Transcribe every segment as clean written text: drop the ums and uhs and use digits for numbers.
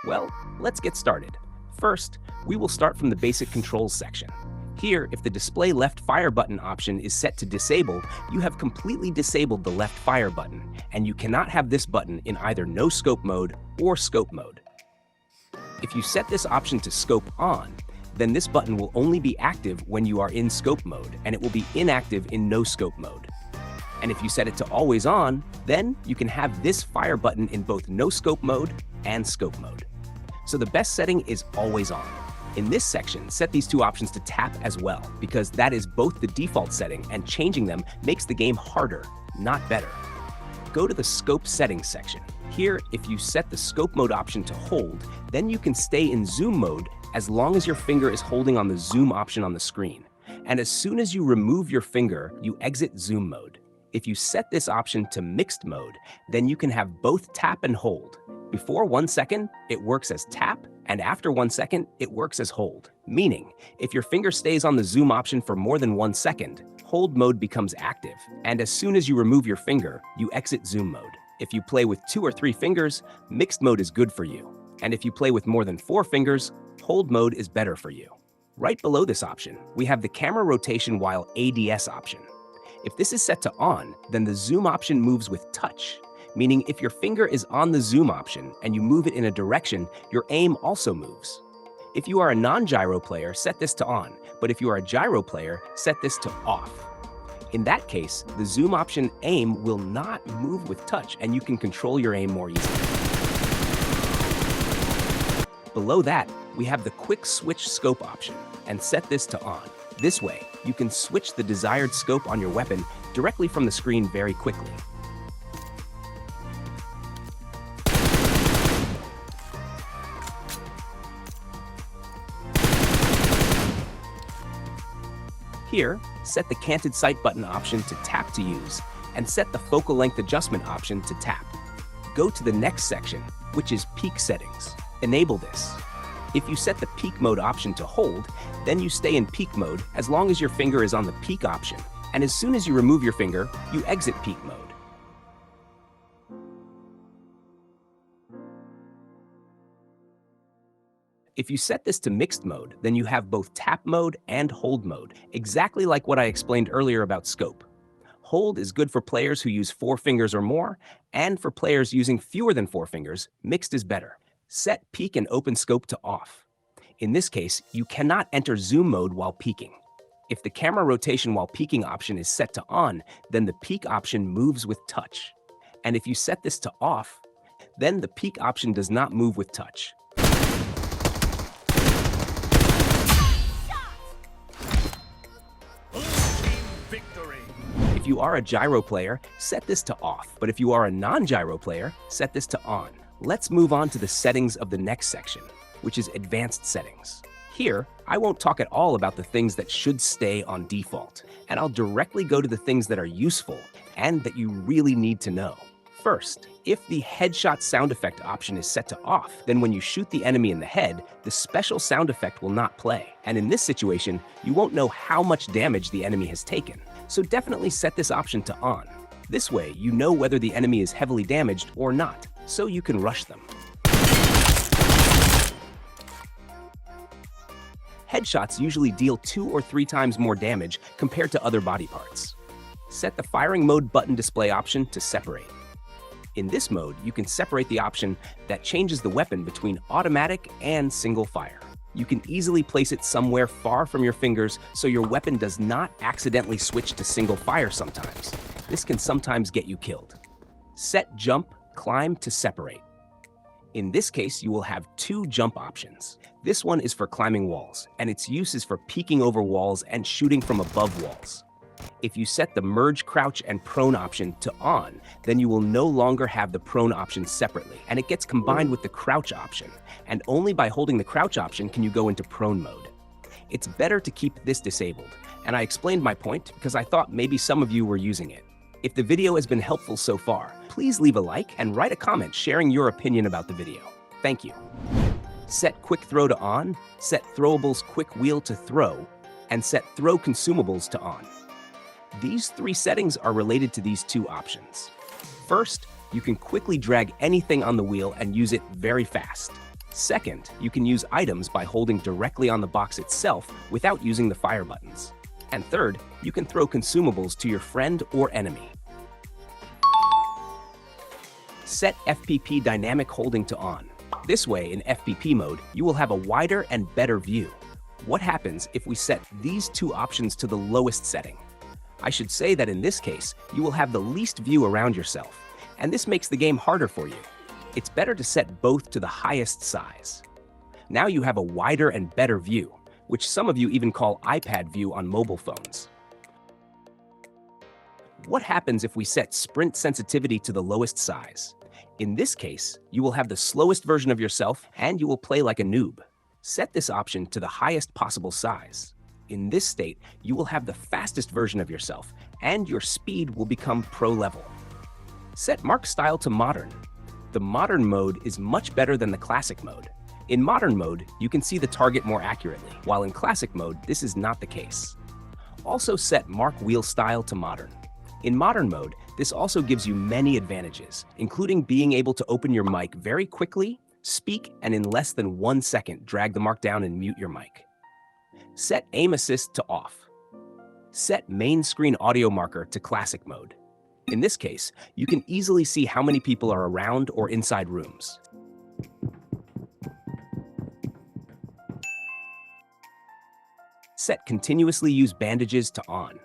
Well, let's get started. First, we will start from the basic controls section. Here, if the display left fire button option is set to disable, you have completely disabled the left fire button, and you cannot have this button in either no scope mode or scope mode. If you set this option to scope on, then this button will only be active when you are in scope mode, and it will be inactive in no scope mode. And if you set it to always on, then you can have this fire button in both no scope mode and scope mode. So the best setting is always on. In this section, set these two options to tap as well, because that is both the default setting, and changing them makes the game harder, not better. Go to the scope settings section. Here, if you set the scope mode option to hold, then you can stay in zoom mode as long as your finger is holding on the zoom option on the screen. And as soon as you remove your finger, you exit zoom mode. If you set this option to mixed mode, then you can have both tap and hold. Before 1 second, it works as tap, and after 1 second, it works as hold. Meaning, if your finger stays on the zoom option for more than 1 second, hold mode becomes active, and as soon as you remove your finger, you exit zoom mode. If you play with 2 or 3 fingers, mixed mode is good for you. And if you play with more than 4 fingers, hold mode is better for you. Right below this option, we have the camera rotation while ADS option. If this is set to on, then the zoom option moves with touch, meaning if your finger is on the zoom option and you move it in a direction, your aim also moves. If you are a non-gyro player, set this to on, but if you are a gyro player, set this to off. In that case, the zoom option aim will not move with touch, and you can control your aim more easily. Below that, we have the quick switch scope option, and set this to on. This way, you can switch the desired scope on your weapon directly from the screen very quickly. Here, set the canted sight button option to tap to use, and set the focal length adjustment option to tap. Go to the next section, which is peak settings. Enable this. If you set the peak mode option to hold, then you stay in peak mode as long as your finger is on the peak option, and as soon as you remove your finger, you exit peak mode. If you set this to mixed mode, then you have both tap mode and hold mode, exactly like what I explained earlier about scope. Hold is good for players who use 4 fingers or more, and for players using fewer than 4 fingers, mixed is better. Set peak and open scope to off. In this case, you cannot enter zoom mode while peeking. If the camera rotation while peeking option is set to on, then the peek option moves with touch. And if you set this to off, then the peek option does not move with touch. If you are a gyro player, set this to off, but if you are a non-gyro player, set this to on. Let's move on to the settings of the next section, which is advanced settings. Here, I won't talk at all about the things that should stay on default, and I'll directly go to the things that are useful and that you really need to know. First, if the headshot sound effect option is set to off, then when you shoot the enemy in the head, the special sound effect will not play. And in this situation, you won't know how much damage the enemy has taken. So definitely set this option to on. This way, you know whether the enemy is heavily damaged or not, so you can rush them. Headshots usually deal 2 or 3 times more damage compared to other body parts. Set the firing mode button display option to separate. In this mode, you can separate the option that changes the weapon between automatic and single fire. You can easily place it somewhere far from your fingers so your weapon does not accidentally switch to single fire sometimes. This can sometimes get you killed. Set jump, climb to separate. In this case, you will have 2 jump options. This one is for climbing walls, and its use is for peeking over walls and shooting from above walls. If you set the merge crouch and prone option to on, then you will no longer have the prone option separately, and it gets combined with the crouch option, and only by holding the crouch option can you go into prone mode. It's better to keep this disabled, and I explained my point because I thought maybe some of you were using it. If the video has been helpful so far, please leave a like and write a comment sharing your opinion about the video. Thank you. Set quick throw to on, set throwables quick wheel to throw, and set throw consumables to on. These 3 settings are related to these 2 options. First, you can quickly drag anything on the wheel and use it very fast. Second, you can use items by holding directly on the box itself without using the fire buttons. And third, you can throw consumables to your friend or enemy. Set FPP dynamic holding to on. This way, in FPP mode, you will have a wider and better view. What happens if we set these two options to the lowest setting? I should say that in this case, you will have the least view around yourself, and this makes the game harder for you. It's better to set both to the highest size. Now you have a wider and better view, which some of you even call iPad view on mobile phones. What happens if we set sprint sensitivity to the lowest size? In this case, you will have the slowest version of yourself and you will play like a noob. Set this option to the highest possible size. In this state, you will have the fastest version of yourself and your speed will become pro level. Set mark style to modern. The modern mode is much better than the classic mode. In modern mode, you can see the target more accurately, while in classic mode, this is not the case. Also set mark wheel style to modern. In modern mode, this also gives you many advantages, including being able to open your mic very quickly, speak, and in less than 1 second, drag the mark down and mute your mic. Set aim assist to off. Set main screen audio marker to classic mode. In this case, you can easily see how many people are around or inside rooms. Set continuously use bandages to on.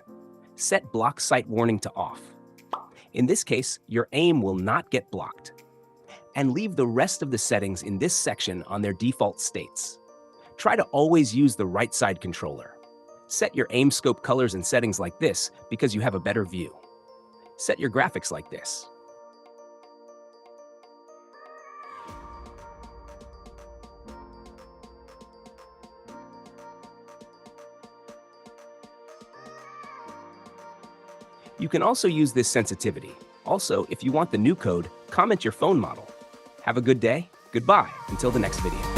Set block sight warning to off. In this case, your aim will not get blocked. And leave the rest of the settings in this section on their default states. Try to always use the right side controller. Set your aim scope colors and settings like this because you have a better view. Set your graphics like this. You can also use this sensitivity. Also, if you want the new code, comment your phone model. Have a good day. Goodbye. Until the next video.